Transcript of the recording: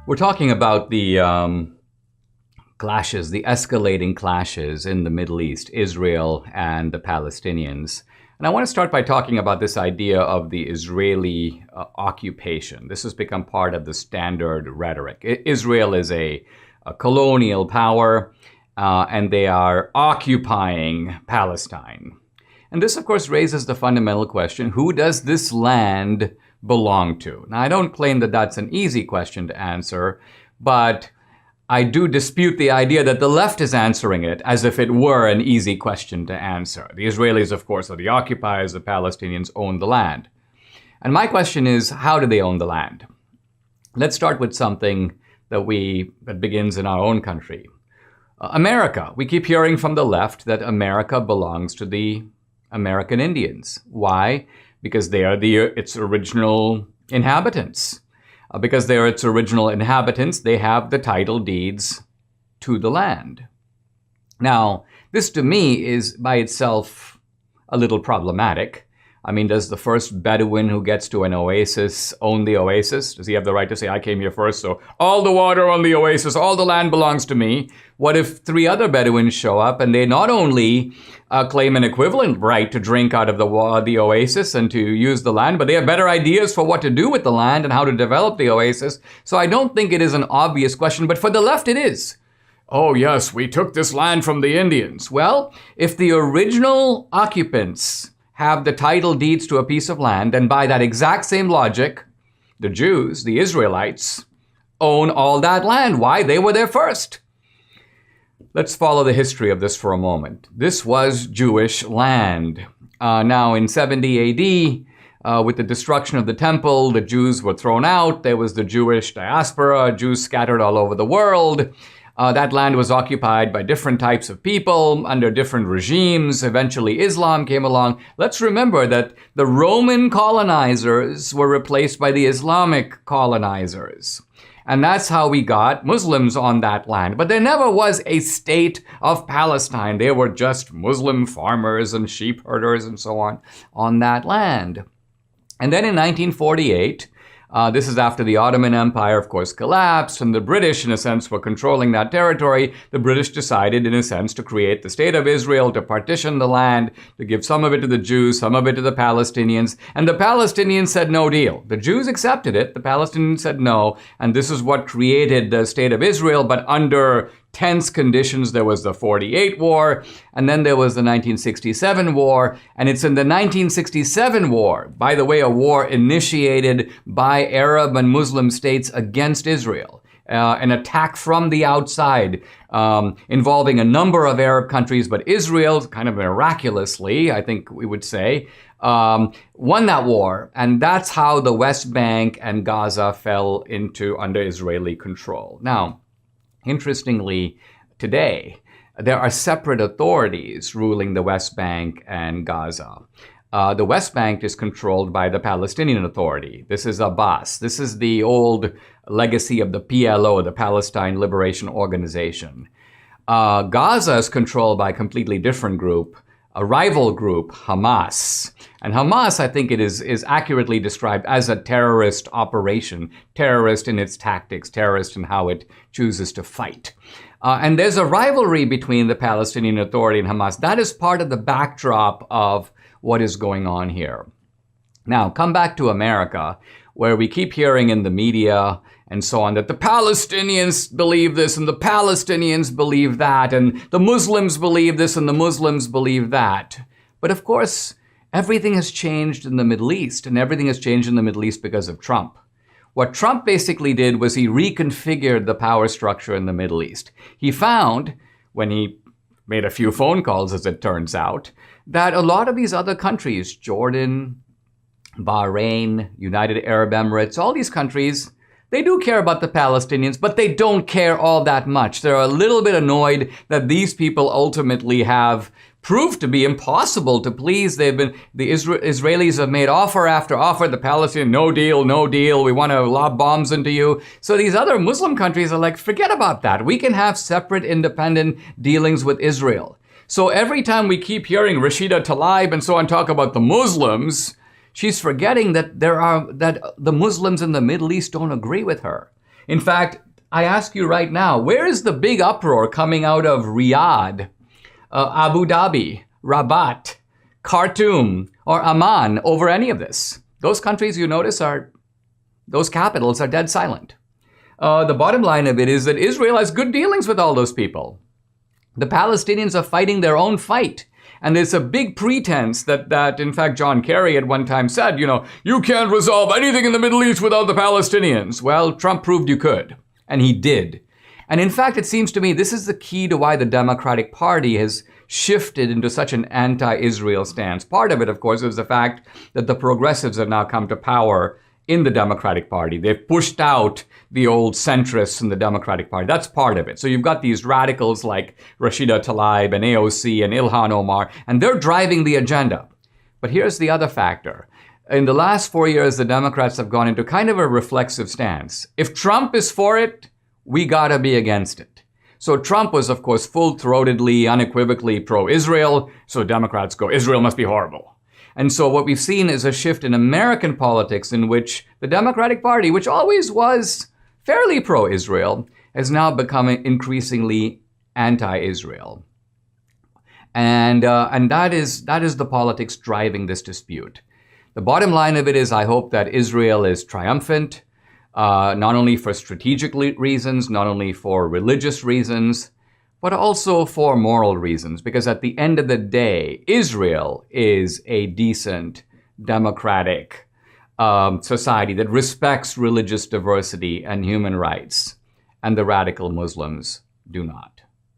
We're talking about the clashes, the escalating clashes in the Middle East, Israel and the Palestinians. And I want to start by talking about this idea of the Israeli occupation. This has become part of the standard rhetoric. Israel is a colonial power, and they are occupying Palestine. And this, of course, raises the fundamental question, who does this land belong to? Now, I don't claim that that's an easy question to answer, but I do dispute the idea that the left is answering it as if it were an easy question to answer. The Israelis, of course, are the occupiers. The Palestinians own the land. And my question is, how do they own the land? Let's start with something that begins in our own country. America. We keep hearing from the left that America belongs to the American Indians. Why? Because they are its original inhabitants. Because they are its original inhabitants, they have the title deeds to the land. Now, this to me is by itself a little problematic. I mean, does the first Bedouin who gets to an oasis own the oasis? Does he have the right to say, I came here first, so all the water on the oasis, all the land belongs to me? What if three other Bedouins show up and they not only claim an equivalent right to drink out of the oasis and to use the land, but they have better ideas for what to do with the land and how to develop the oasis? So I don't think it is an obvious question, but for the left it is. Oh yes, we took this land from the Indians. Well, if the original occupants have the title deeds to a piece of land, and by that exact same logic, the Jews, the Israelites, own all that land. Why? They were there first. Let's follow the history of this for a moment. This was Jewish land. Now in 70 AD, with the destruction of the temple, the Jews were thrown out. There was the Jewish diaspora, Jews scattered all over the world. That land was occupied by different types of people under different regimes. Eventually, Islam came along. Let's remember that the Roman colonizers were replaced by the Islamic colonizers. And that's how we got Muslims on that land. But there never was a state of Palestine. They were just Muslim farmers and sheep herders and so on that land. And then in 1948, this is after the Ottoman Empire, of course, collapsed, and the British, in a sense, were controlling that territory. The British decided, in a sense, to create the State of Israel, to partition the land, to give some of it to the Jews, some of it to the Palestinians. And the Palestinians said no deal. The Jews accepted it. The Palestinians said no. And this is what created the State of Israel. But under tense conditions, there was the 48 war, and then there was the 1967 war, and it's in the 1967 war, by the way, a war initiated by Arab and Muslim states against Israel, an attack from the outside involving a number of Arab countries, but Israel, kind of miraculously, I think we would say, won that war, and that's how the West Bank and Gaza fell under Israeli control. Now, interestingly, today, there are separate authorities ruling the West Bank and Gaza. The West Bank is controlled by the Palestinian Authority. This is Abbas. This is the old legacy of the PLO, the Palestine Liberation Organization. Gaza is controlled by a completely different group, a rival group, Hamas. And Hamas, I think it is accurately described as a terrorist operation, terrorist in its tactics, terrorist in how it chooses to fight. And there's a rivalry between the Palestinian Authority and Hamas. That is part of the backdrop of what is going on here. Now, come back to America, where we keep hearing in the media and so on that the Palestinians believe this and the Palestinians believe that, and the Muslims believe this and the Muslims believe that. But of course, everything has changed in the Middle East, and everything has changed in the Middle East because of Trump. What Trump basically did was he reconfigured the power structure in the Middle East. He found, when he made a few phone calls, as it turns out, that a lot of these other countries, Jordan, Bahrain, United Arab Emirates, all these countries, they do care about the Palestinians, but they don't care all that much. They're a little bit annoyed that these people ultimately have proved to be impossible to please. The Israelis have made offer after offer. The Palestinians, no deal, no deal. We want to lob bombs into you. So these other Muslim countries are like, forget about that. We can have separate, independent dealings with Israel. So every time we keep hearing Rashida Tlaib and so on talk about the Muslims, she's forgetting that the Muslims in the Middle East don't agree with her. In fact, I ask you right now, where is the big uproar coming out of Riyadh, Abu Dhabi, Rabat, Khartoum, or Amman over any of this? Those countries, you notice, those capitals are dead silent. The bottom line of it is that Israel has good dealings with all those people. The Palestinians are fighting their own fight. And there's a big pretense that in fact, John Kerry at one time said, you can't resolve anything in the Middle East without the Palestinians. Well, Trump proved you could. And he did. And in fact, it seems to me this is the key to why the Democratic Party has shifted into such an anti-Israel stance. Part of it, of course, is the fact that the progressives have now come to power in the Democratic Party. They've pushed out the old centrists in the Democratic Party. That's part of it. So you've got these radicals like Rashida Tlaib and AOC and Ilhan Omar, and they're driving the agenda. But here's the other factor. In the last 4 years, the Democrats have gone into kind of a reflexive stance. If Trump is for it, we gotta be against it. So Trump was, of course, full-throatedly, unequivocally pro-Israel. So Democrats go, Israel must be horrible. And so what we've seen is a shift in American politics in which the Democratic Party, which always was fairly pro-Israel, has now become increasingly anti-Israel. And that is the politics driving this dispute. The bottom line of it is I hope that Israel is triumphant, not only for strategic reasons, not only for religious reasons, but also for moral reasons, because at the end of the day, Israel is a decent, democratic society that respects religious diversity and human rights, and the radical Muslims do not.